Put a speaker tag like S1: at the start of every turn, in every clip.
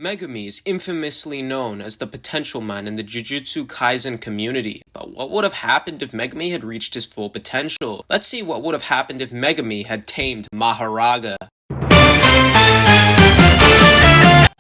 S1: Megumi is infamously known as the potential man in the Jujutsu Kaisen community, but what would have happened if Megumi had reached his full potential? Let's see what would have happened if Megumi had tamed Mahoraga.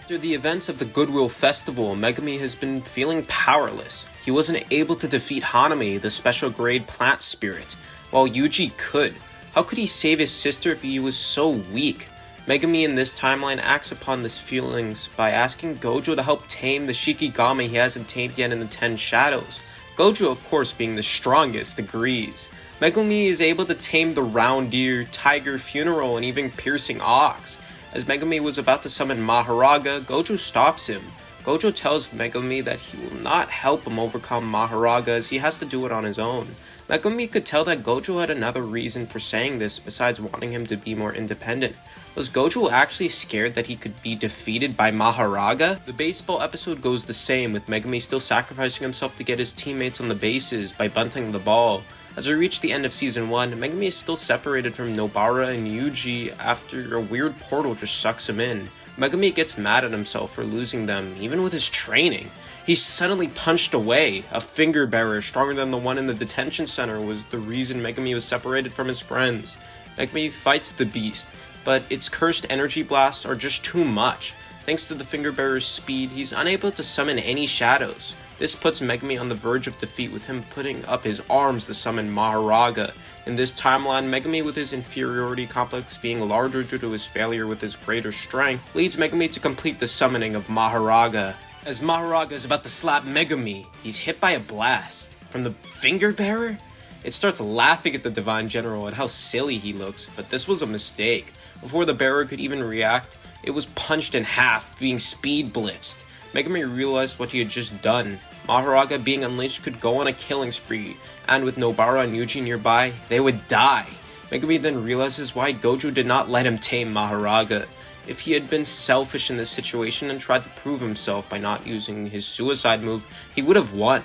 S1: After the events of the Goodwill Festival, Megumi has been feeling powerless. He wasn't able to defeat Hanami, the special grade plant spirit, while Yuji could. How could he save his sister if he was so weak? Megumi in this timeline acts upon these feelings by asking Gojo to help tame the Shikigami he hasn't tamed yet in the 10 Shadows. Gojo, of course, being the strongest, agrees. Megumi is able to tame the round deer, tiger funeral, and even piercing ox. As Megumi was about to summon Mahoraga, Gojo stops him. Gojo tells Megumi that he will not help him overcome Mahoraga as he has to do it on his own. Megumi could tell that Gojo had another reason for saying this besides wanting him to be more independent. Was Gojo actually scared that he could be defeated by Mahoraga? The baseball episode goes the same, with Megumi still sacrificing himself to get his teammates on the bases by bunting the ball. As we reach the end of Season 1, Megumi is still separated from Nobara and Yuji after a weird portal just sucks him in. Megumi gets mad at himself for losing them, even with his training. He's suddenly punched away. A finger bearer stronger than the one in the detention center was the reason Megumi was separated from his friends. Megumi fights the beast, but its cursed energy blasts are just too much. Thanks to the finger bearer's speed, he's unable to summon any shadows. This puts Megumi on the verge of defeat, with him putting up his arms to summon Mahoraga. In this timeline, Megumi, with his inferiority complex being larger due to his failure with his greater strength, leads Megumi to complete the summoning of Mahoraga. As Mahoraga is about to slap Megumi, he's hit by a blast. From the finger bearer? It starts laughing at the Divine General at how silly he looks, but this was a mistake. Before the bearer could even react, it was punched in half, being speed blitzed. Megumi realized what he had just done. Mahoraga being unleashed could go on a killing spree, and with Nobara and Yuji nearby, they would die. Megumi then realizes why Gojo did not let him tame Mahoraga. If he had been selfish in this situation and tried to prove himself by not using his suicide move, he would have won.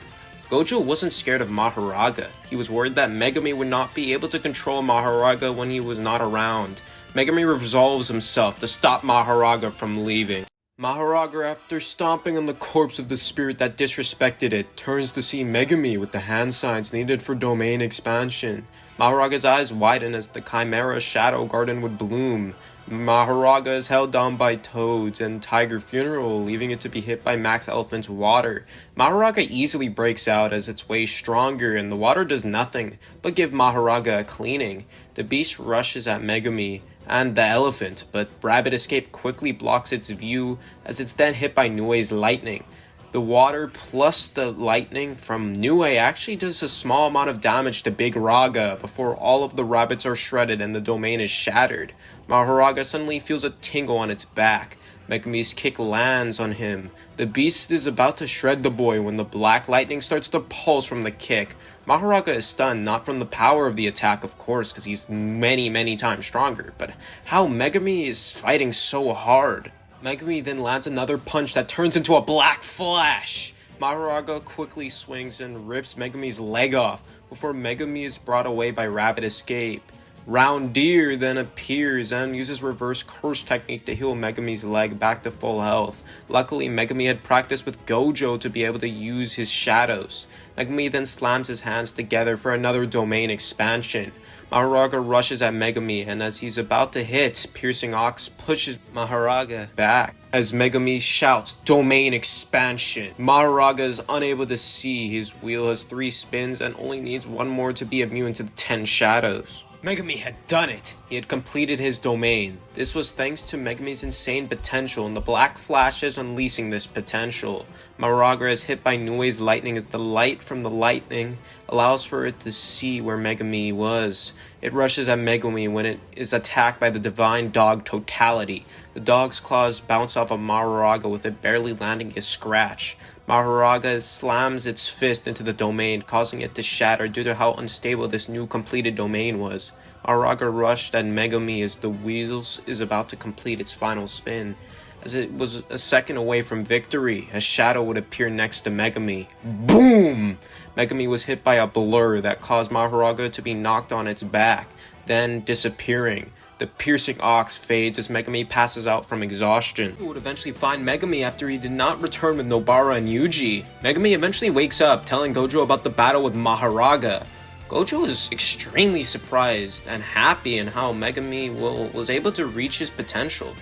S1: Gojo wasn't scared of Mahoraga. He was worried that Megumi would not be able to control Mahoraga when he was not around. Megumi resolves himself to stop Mahoraga from leaving. Mahoraga, after stomping on the corpse of the spirit that disrespected it, turns to see Megumi with the hand signs needed for domain expansion. Mahoraga's eyes widen as the Chimera Shadow Garden would bloom. Mahoraga is held down by Toads and Tiger Funeral, leaving it to be hit by Max Elephant's water. Mahoraga easily breaks out as it's way stronger, and the water does nothing but give Mahoraga a cleaning. The beast rushes at Megumi and the elephant, but Rabbit Escape quickly blocks its view as it's then hit by Nue's lightning. The water plus the lightning from Nue actually does a small amount of damage to Big Raga before all of the rabbits are shredded and the domain is shattered. Mahoraga suddenly feels a tingle on its back. Megumi's kick lands on him. The beast is about to shred the boy when the black lightning starts to pulse from the kick. Mahoraga is stunned, not from the power of the attack, of course, because he's many times stronger, but how Megumi is fighting so hard. Megumi then lands another punch that turns into a black flash. Mahoraga quickly swings and rips Megumi's leg off before Megumi is brought away by Rabbit Escape. Round Deer then appears and uses reverse curse technique to heal Megumi's leg back to full health. Luckily, Megumi had practiced with Gojo to be able to use his shadows. Megumi then slams his hands together for another domain expansion. Mahoraga rushes at Megumi, and as he's about to hit, Piercing Ox pushes Mahoraga back. As Megumi shouts, "Domain expansion!" Mahoraga is unable to see. His wheel has 3 spins and only needs 1 more to be immune to the 10 shadows. Megumi had done it! He had completed his domain. This was thanks to Megumi's insane potential and the black flashes unleashing this potential. Mahoraga is hit by Nue's lightning as the light from the lightning allows for it to see where Megumi was. It rushes at Megumi when it is attacked by the divine dog Totality. The dog's claws bounce off of Mahoraga with it barely landing a scratch. Mahoraga slams its fist into the domain, causing it to shatter due to how unstable this new completed domain was. Mahoraga rushed at Megumi as the wheel is about to complete its final spin. As it was a second away from victory, a shadow would appear next to Megumi. Boom! Megumi was hit by a blur that caused Mahoraga to be knocked on its back, then disappearing. The piercing ox fades as Megumi passes out from exhaustion. He would eventually find Megumi after he did not return with Nobara and Yuji. Megumi eventually wakes up, telling Gojo about the battle with Mahoraga. Gojo is extremely surprised and happy in how Megumi was able to reach his potential.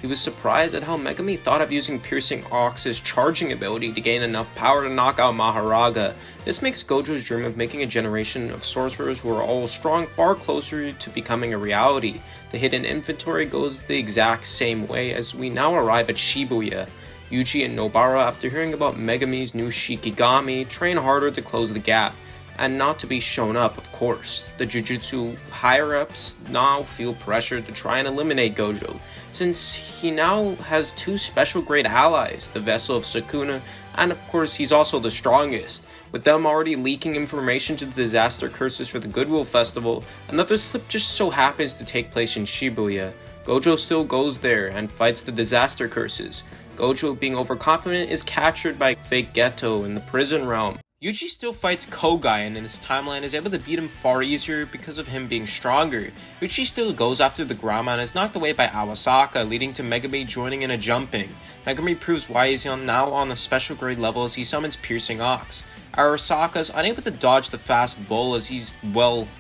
S1: He was surprised at how Megumi thought of using Piercing Ox's charging ability to gain enough power to knock out Mahoraga. This makes Gojo's dream of making a generation of sorcerers who are all strong far closer to becoming a reality. The hidden inventory goes the exact same way as we now arrive at Shibuya. Yuji and Nobara, after hearing about Megumi's new Shikigami, train harder to close the gap. And not to be shown up, of course. The Jujutsu higher-ups now feel pressured to try and eliminate Gojo, since he now has two special grade allies, the Vessel of Sukuna, and of course he's also the strongest. With them already leaking information to the disaster curses for the Goodwill Festival, another slip just so happens to take place in Shibuya. Gojo still goes there and fights the disaster curses. Gojo, being overconfident, is captured by fake Geto in the prison realm. Yuji still fights Kogai and in this timeline is able to beat him far easier because of him being stronger. Yuji still goes after the grandma and is knocked away by Awasaka, leading to Megumi joining in a jumping. Megumi proves why he's now on the special grade level as he summons Piercing Ox. Arasaka is unable to dodge the fast bull as he's,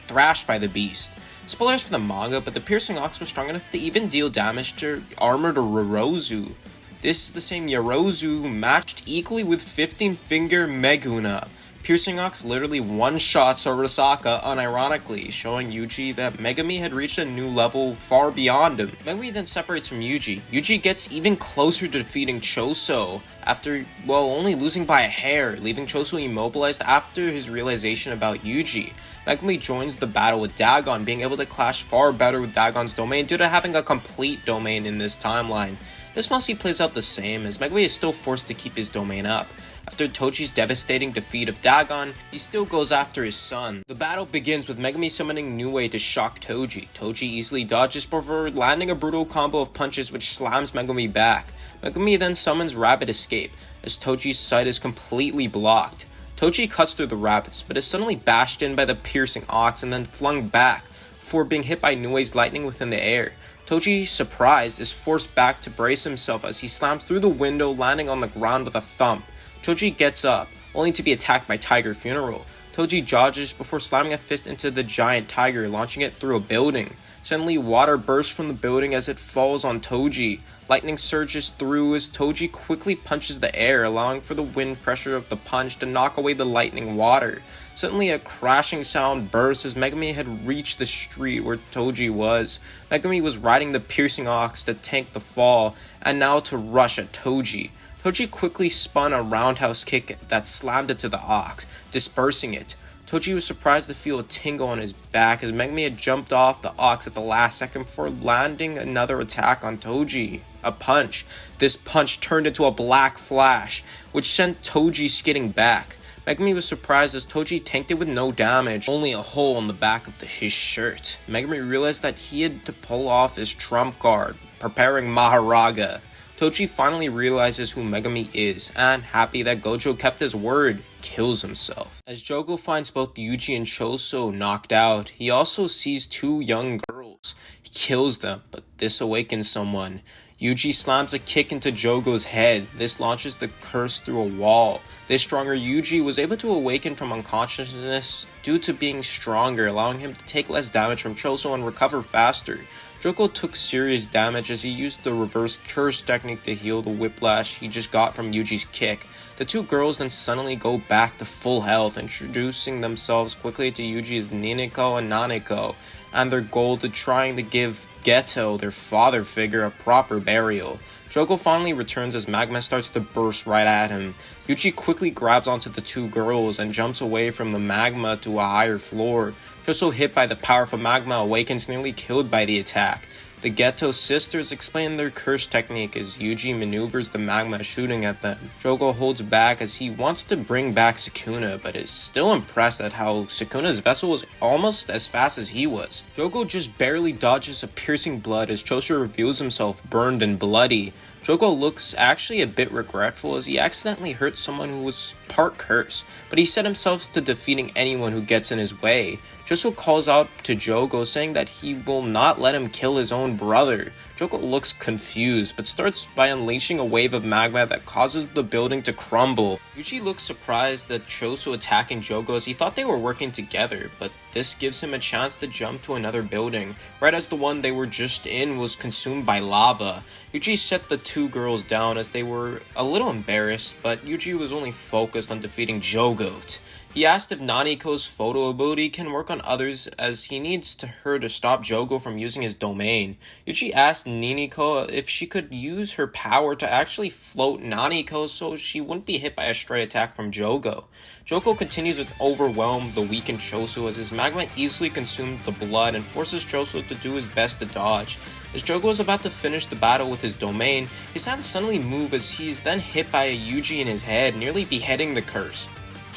S1: thrashed by the beast. Spoilers for the manga, but the Piercing Ox was strong enough to even deal damage to armored Rorozu. This is the same Yorozu who matched equally with 15-finger Meguna. Piercing Ox literally one-shots Arasaka unironically, showing Yuji that Megumi had reached a new level far beyond him. Megumi then separates from Yuji. Yuji gets even closer to defeating Choso after, only losing by a hair, leaving Choso immobilized after his realization about Yuji. Megumi joins the battle with Dagon, being able to clash far better with Dagon's domain due to having a complete domain in this timeline. This mostly plays out the same, as Megumi is still forced to keep his domain up. After Toji's devastating defeat of Dagon, he still goes after his son. The battle begins with Megumi summoning Nue to shock Toji. Toji easily dodges before landing a brutal combo of punches which slams Megumi back. Megumi then summons Rapid Escape, as Toji's sight is completely blocked. Toji cuts through the rapids, but is suddenly bashed in by the Piercing Ox and then flung back, before being hit by Nue's lightning within the air. Toji, surprised, is forced back to brace himself as he slams through the window, landing on the ground with a thump. Toji gets up, only to be attacked by Tiger Funeral. Toji dodges before slamming a fist into the giant tiger, launching it through a building. Suddenly, water bursts from the building as it falls on Toji. Lightning surges through as Toji quickly punches the air, allowing for the wind pressure of the punch to knock away the lightning water. Suddenly, a crashing sound bursts as Megumi had reached the street where Toji was. Megumi was riding the Piercing Ox to tank the fall, and now to rush at Toji. Toji quickly spun a roundhouse kick that slammed it to the ox, dispersing it. Toji was surprised to feel a tingle on his back as Megumi had jumped off the ox at the last second before landing another attack on Toji. A punch. This punch turned into a black flash, which sent Toji skidding back. Megumi was surprised as Toji tanked it with no damage, only a hole in the back of his shirt. Megumi realized that he had to pull off his trump card, preparing Mahoraga. Toji finally realizes who Megumi is, and, happy that Gojo kept his word, kills himself. As Jogo finds both Yuji and Choso knocked out, he also sees two young girls. He kills them, but this awakens someone. Yuji slams a kick into Jogo's head. This launches the curse through a wall. This stronger Yuji was able to awaken from unconsciousness due to being stronger, allowing him to take less damage from Choso and recover faster. Jogo took serious damage as he used the reverse curse technique to heal the whiplash he just got from Yuji's kick. The two girls then suddenly go back to full health, introducing themselves quickly to Yuji as Niniko and Naniko, and their goal to trying to give Geto, their father figure, a proper burial. Jogo finally returns as magma starts to burst right at him. Yuji quickly grabs onto the two girls and jumps away from the magma to a higher floor. Choso, hit by the powerful magma, awakens, nearly killed by the attack. The Geto sisters explain their curse technique as Yuji maneuvers the magma shooting at them. Jogo holds back as he wants to bring back Sukuna, but is still impressed at how Sukuna's vessel was almost as fast as he was. Jogo just barely dodges a piercing blood as Choso reveals himself burned and bloody. Jogo looks actually a bit regretful as he accidentally hurt someone who was part curse, but he set himself to defeating anyone who gets in his way. Jujustu calls out to Jogo saying that he will not let him kill his own brother. Jogo looks confused, but starts by unleashing a wave of magma that causes the building to crumble. Yuji looks surprised at Jujustu attacking Jogo as he thought they were working together, but this gives him a chance to jump to another building, right as the one they were just in was consumed by lava. Yuji set the two girls down as they were a little embarrassed, but Yuji was only focused on defeating Jogo. He asked if Naniko's photo ability can work on others as he needs her to stop Jogo from using his domain. Yuji asked Naniko if she could use her power to actually float Naniko so she wouldn't be hit by a stray attack from Jogo. Jogo continues to overwhelm the weakened Jujustu as his magma easily consumed the blood and forces Jujustu to do his best to dodge. As Jogo is about to finish the battle with his domain, his hands suddenly move as he is then hit by a Yuji in his head, nearly beheading the curse.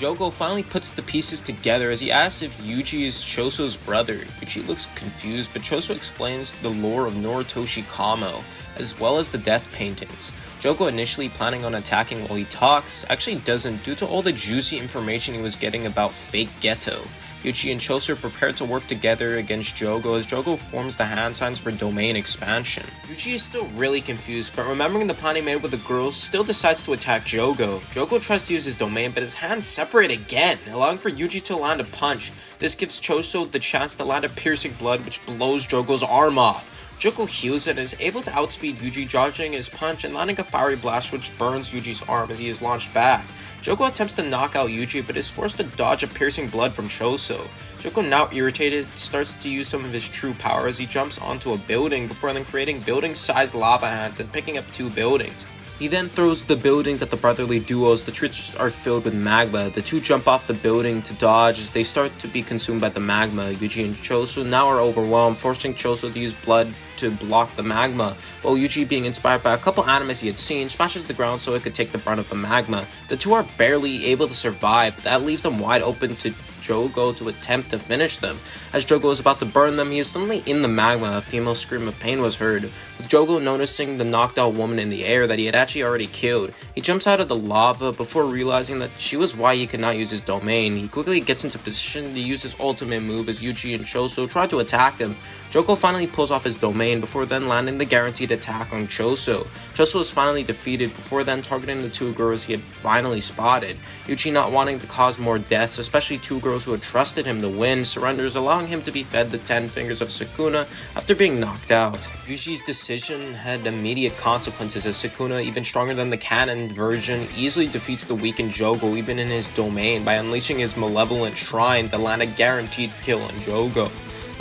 S1: Jogo finally puts the pieces together as he asks if Yuji is Choso's brother. Yuji looks confused, but Choso explains the lore of Noritoshi Kamo, as well as the death paintings. Jogo, initially planning on attacking while he talks, actually doesn't due to all the juicy information he was getting about fake Geto. Yuji and Choso prepare to work together against Jogo as Jogo forms the hand signs for domain expansion. Yuji is still really confused, but remembering the plan he made with the girls, still decides to attack Jogo. Jogo tries to use his domain, but his hands separate again, allowing for Yuji to land a punch. This gives Choso the chance to land a piercing blood, which blows Jogo's arm off. Jogo heals it and is able to outspeed Yuji, dodging his punch and landing a fiery blast which burns Yuji's arm as he is launched back. Jogo attempts to knock out Yuji but is forced to dodge a piercing blood from Choso. Jogo, now irritated, starts to use some of his true power as he jumps onto a building before then creating building-sized lava hands and picking up two buildings. He then throws the buildings at the brotherly duo as the trees are filled with magma. The two jump off the building to dodge as they start to be consumed by the magma. Yuji and Choso now are overwhelmed, forcing Choso to use blood to block the magma, while Yuji, being inspired by a couple animes he had seen, smashes the ground so it could take the brunt of the magma. The two are barely able to survive, but that leaves them wide open to Jogo to attempt to finish them. As Jogo is about to burn them, he is suddenly in the magma. A female scream of pain was heard, with Jogo noticing the knocked out woman in the air that he had actually already killed. He jumps out of the lava before realizing that she was why he could not use his domain. He quickly gets into position to use his ultimate move as Yuji and Choso try to attack him. Jogo finally pulls off his domain before then landing the guaranteed attack on Choso. Choso is finally defeated before then targeting the two girls he had finally spotted. Yuji, not wanting to cause more deaths, especially two girls who had trusted him to win, surrenders, allowing him to be fed the 10 fingers of Sukuna after being knocked out. Yuji's decision had immediate consequences as Sukuna, even stronger than the canon version, easily defeats the weakened Jogo even in his domain by unleashing his malevolent shrine to land a guaranteed kill on Jogo.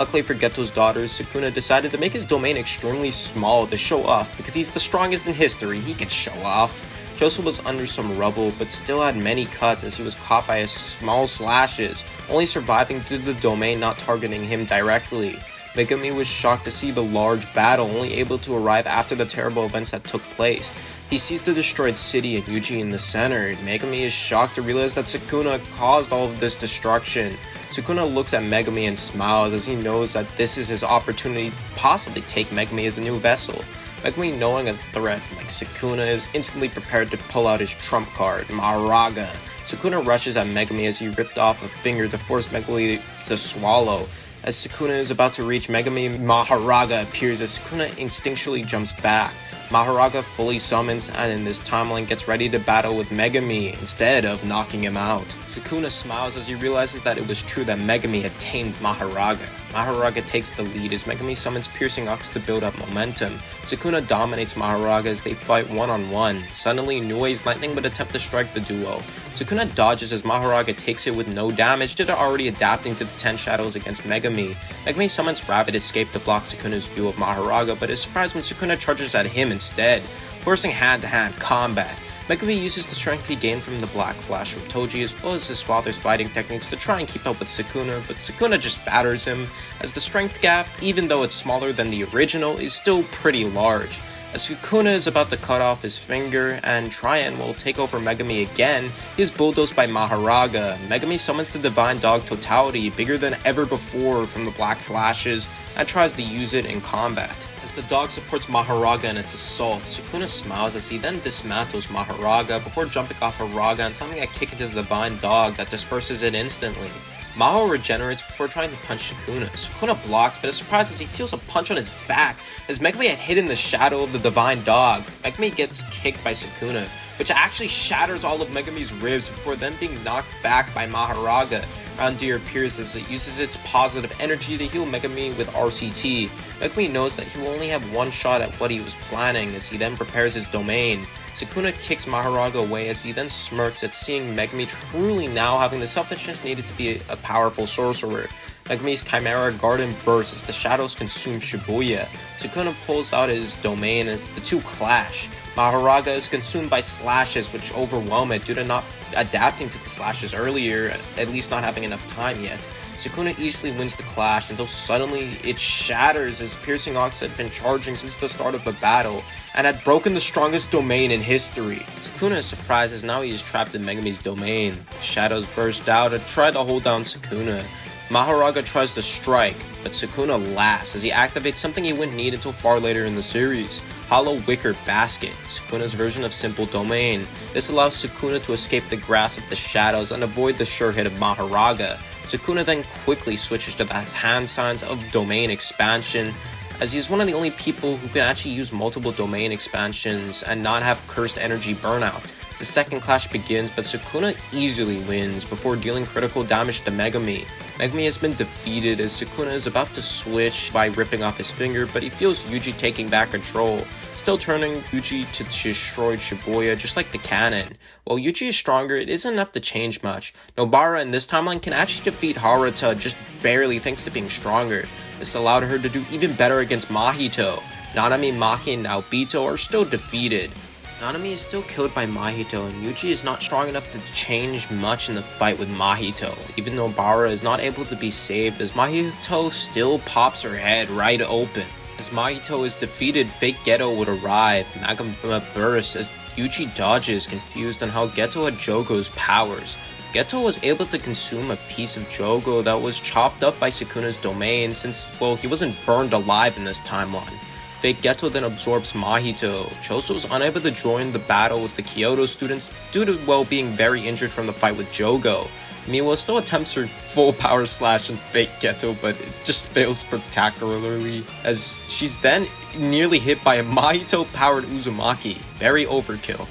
S1: Luckily for Geto's daughters, Sukuna decided to make his domain extremely small to show off because he's the strongest in history, he can show off. Choso was under some rubble but still had many cuts as he was caught by his small slashes, only surviving due to the domain not targeting him directly. Megumi was shocked to see the large battle, only able to arrive after the terrible events that took place. He sees the destroyed city and Yuji in the center. Megumi is shocked to realize that Sukuna caused all of this destruction. Sukuna looks at Megumi and smiles as he knows that this is his opportunity to possibly take Megumi as a new vessel. Megumi, knowing a threat like Sukuna, is instantly prepared to pull out his trump card, Mahoraga. Sukuna rushes at Megumi as he ripped off a finger to force Megumi to swallow. As Sukuna is about to reach Megumi, Mahoraga appears as Sukuna instinctually jumps back. Mahoraga fully summons and in this timeline gets ready to battle with Megumi instead of knocking him out. Sukuna smiles as he realizes that it was true that Megumi had tamed Mahoraga. Mahoraga takes the lead as Megumi summons Piercing Ox to build up momentum. Sukuna dominates Mahoraga as they fight one-on-one. Suddenly, Nue's lightning would attempt to strike the duo. Sukuna dodges as Mahoraga takes it with no damage due to already adapting to the 10 shadows against Megumi. Megumi summons Rapid Escape to block Sukuna's view of Mahoraga but is surprised when Sukuna charges at him instead, forcing hand-to-hand combat. Megumi uses the strength he gained from the Black Flash from Toji as well as his father's fighting techniques to try and keep up with Sukuna, but Sukuna just batters him, as the strength gap, even though it's smaller than the original, is still pretty large. As Sukuna is about to cut off his finger and try and will take over Megumi again, he is bulldozed by Mahoraga. Megumi summons the Divine Dog Totality, bigger than ever before from the Black Flashes, and tries to use it in combat. As as the dog supports Mahoraga in its assault. Sukuna smiles as he then dismantles Mahoraga before jumping off Horaga and sending a kick into the divine dog that disperses it instantly. Maho regenerates before trying to punch Sukuna. Sukuna blocks, but is surprised as he feels a punch on his back as Megumi had hidden the shadow of the divine dog. Megumi gets kicked by Sukuna, which actually shatters all of Megumi's ribs before then being knocked back by Mahoraga. Randir appears as it uses its positive energy to heal Megumi with RCT. Megumi knows that he will only have one shot at what he was planning as he then prepares his domain. Sukuna kicks Mahoraga away as he then smirks at seeing Megumi truly now having the selfishness needed to be a powerful sorcerer. Megumi's Chimera Garden bursts as the shadows consume Shibuya. Sukuna pulls out his domain as the two clash. Mahoraga is consumed by slashes which overwhelm it due to not adapting to the slashes earlier, at least not having enough time yet. Sukuna easily wins the clash until suddenly it shatters as Piercing Ox had been charging since the start of the battle and had broken the strongest domain in history. Sukuna is surprised as now he is trapped in Megumi's domain. The shadows burst out and try to hold down Sukuna. Mahoraga tries to strike, but Sukuna laughs as he activates something he wouldn't need until far later in the series. Hollow Wicker Basket, Sukuna's version of Simple Domain. This allows Sukuna to escape the grasp of the shadows and avoid the sure hit of Mahoraga. Sukuna then quickly switches to the hand signs of Domain Expansion, as he is one of the only people who can actually use multiple domain expansions and not have cursed energy burnout. The second clash begins, but Sukuna easily wins before dealing critical damage to Megumi. Megumi has been defeated as Sukuna is about to switch by ripping off his finger, but he feels Yuji taking back control, still turning Yuji to destroy Shibuya just like the canon. While Yuji is stronger, it isn't enough to change much. Nobara in this timeline can actually defeat Haruta just barely thanks to being stronger. This allowed her to do even better against Mahito. Nanami, Maki, and Naobito are still defeated. Nanami is still killed by Mahito, and Yuji is not strong enough to change much in the fight with Mahito, even though Nobara is not able to be saved as Mahito still pops her head right open. As Mahito is defeated, fake Geto would arrive. Magma bursts as Yuji dodges, confused on how Geto had Jogo's powers. Geto was able to consume a piece of Jogo that was chopped up by Sukuna's domain since, well, he wasn't burned alive in this timeline. Fake Geto then absorbs Mahito. Choso is unable to join the battle with the Kyoto students due to, well, being very injured from the fight with Jogo. Miwa still attempts her full power slash and Fake Geto, but it just fails spectacularly as she's then nearly hit by a Mahito powered Uzumaki. Very overkill.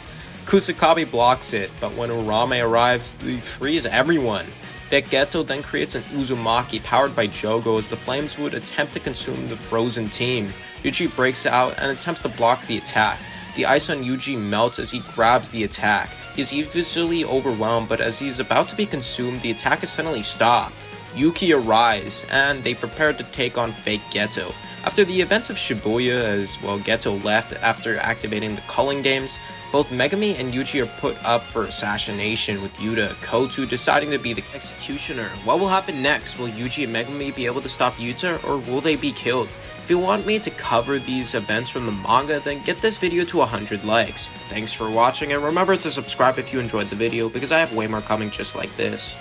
S1: Kusakabe blocks it, but when Urame arrives, he frees everyone. Geto then creates an Uzumaki powered by Jogo as the flames would attempt to consume the frozen team. Yuji breaks out and attempts to block the attack. The ice on Yuji melts as he grabs the attack. He is easily overwhelmed, but as he is about to be consumed, the attack is suddenly stopped. Yuki arrives, and they prepare to take on Fake Geto. After the events of Shibuya, as well, Geto left after activating the culling games, both Megumi and Yuji are put up for assassination, with Yuta Kotu deciding to be the executioner. What will happen next? Will Yuji and Megumi be able to stop Yuta, or will they be killed? If you want me to cover these events from the manga, then get this video to 100 likes. Thanks for watching, and remember to subscribe if you enjoyed the video, because I have way more coming just like this.